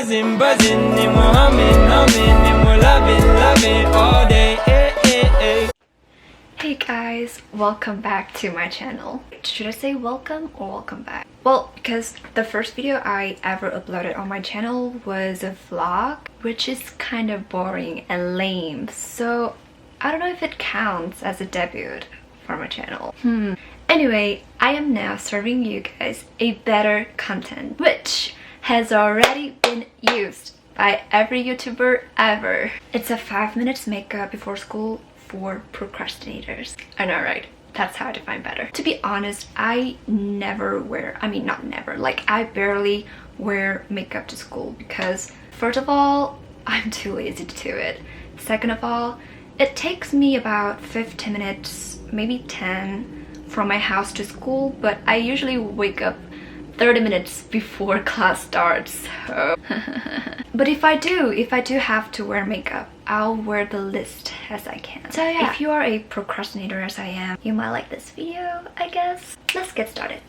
buzzing, buzzing, and we're humming, humming, and we're loving, loving all day. Hey guys, welcome back to my channel. Should I say welcome or welcome back? Well, because the first video I ever uploaded on my channel was a vlog, which is kind of boring and lame, so I don't know if it counts as a debut for my channel. Anyway, I am now serving you guys a better content, which has already been used by every YouTuber ever. It's a 5 minutes makeup before school for procrastinators. I know, right? That's how I define better. To be honest, I never wear, not never, like I barely wear makeup to school because first of all, I'm too lazy to do it. Second of all, it takes me about 15 minutes, maybe 10 from my house to school, but I usually wake up 30 minutes before class starts, so but if I do have to wear makeup, I'll wear the least as I can. So yeah, if you are a procrastinator as I am, you might like this video, I guess. Let's get started.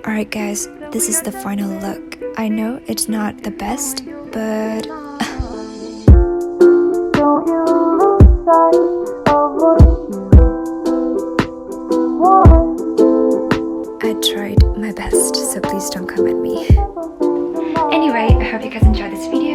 Alright guys, this is the final look. I know it's not the best, but I tried my best, so please don't come at me. Anyway, I hope you guys enjoyed this video.